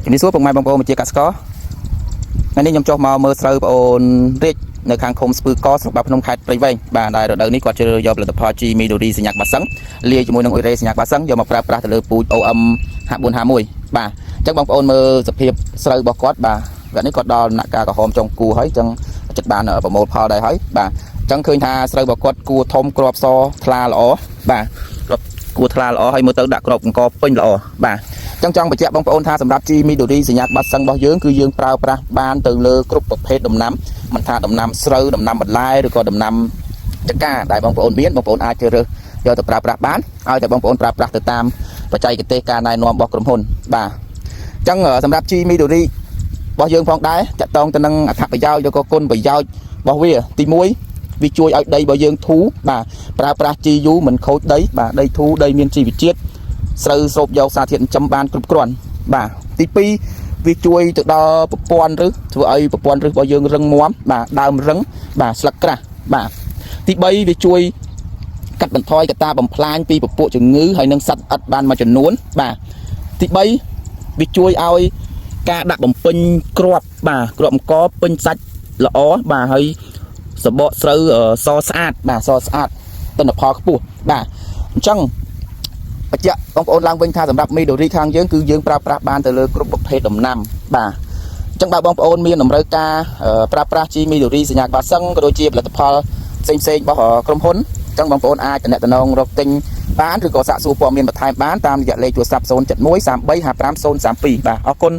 ជំរាបសួរពុកម៉ែបងប្អូនជាកសិករថ្ងៃនេះខ្ញុំចុះមកមើលស្រូវបងអូនរាជនៅខាងឃុំស្ពឺកស្រុកបាភ្នំខេត្តព្រៃវែងបាទដែលរដូវនេះគាត់ជ្រើសយកផលិតផល G Midori សញ្ញាបាសឹងលាយជាមួយនឹងអ៊ុយរ៉េសញ្ញាបាសឹងយកមកប្រើប្រាស់ទៅលើពូជ OM 5451បាទអញ្ចឹងបងប្អូនមើលសភាពស្រូវរបស់គាត់បាទវគ្គនេះគាត់ដល់ដំណាក់កាលក្រហមចុងគូហើយអញ្ចឹងចិត្តបានប្រមូលផលដែរហើយបាទអញ្ចឹងឃើញថាស្រូវរបស់គាត់គួរធំក្របសថ្លាល្អបាទគួរថ្លាល្អហើយមើលទៅដាក់ក្របអង្គពេញល្អបាទចង់បញ្ជាក់បងប្អូនថាសម្រាប់ G Midori សញ្ញាបាសឹងរបស់យើងគឺយើងប្រើប្រាស់បានទៅលើគ្រប់ប្រភេទដំណាំមិនថាដំណាំស្រូវដំណាំបន្លែឬក៏ដំណាំចង្កាដែលបងប្អូនមានបងប្អូនអាចជ្រើសយកទៅប្រើប្រាស់បានឲ្យតែបងប្អូនប្រើប្រាស់ទៅតាមបច្ចេកទេសការណែនាំរបស់ក្រុមហ៊ុនបាទអញ្ចឹងសម្រាប់ G Midori របស់យើងផងដែរតាក់ទងទៅនឹងអត្ថប្រយោជន៍ឬក៏គុណប្រយោជន៍របស់វាទី1វាជួយឲ្យដីរបស់យើងធូរបាទប្រើប្រាស់ GU មិនខូចដីបាទដីធូរដីមានជីវជាតិស្រូវស្រូបយកសារធាតុចិញ្ចឹមបានគ្រប់គ្រាន់បាទទី2វាជួយទៅដល់ប្រព័ន្ធឫសធ្វើឲ្យប្រព័ន្ធឫសរបស់យើងរឹងមាំបាទដើមរឹងបាទស្លឹកក្រាស់បាទទី3វាជួយកាត់បន្ថយកត្តាបំផ្លាញពីពពួកជំងឺហើយនិងសត្វល្អិតបានមួយចំនួនបាទទី3វាជួយឲ្យការដាក់បំពេញគ្រាប់បាទគ្រាប់អង្គពេញសាច់ល្អបាទហើយសបកស្រូវសស្អាតបាទសស្អាតទិន្នផលខ្ពស់បាទអញ្ចឹងបញ្ជាក់បងប្អូនឡើងវិញថាសម្រាប់ Midori ខាងយើងគឺយើងប្រើប្រាស់បានទៅលើគ្រប់ប្រភេទដំណាំបាទអញ្ចឹងបើបងប្អូនមានតម្រូវការប្រើប្រាស់ G Midori សញ្ញាបាសឹងក៏ដូចជាផលិតផលផ្សេងរបស់ក្រុមហ៊ុនអញ្ចឹងបងប្អូនអាចទំនាក់ទំនងរកទិញបានឬក៏សាកសួរព័ត៌មានបន្ថែមបានតាមរយៈលេខទូរស័ព្ទ 071 33 55 032 បាទអរគុណ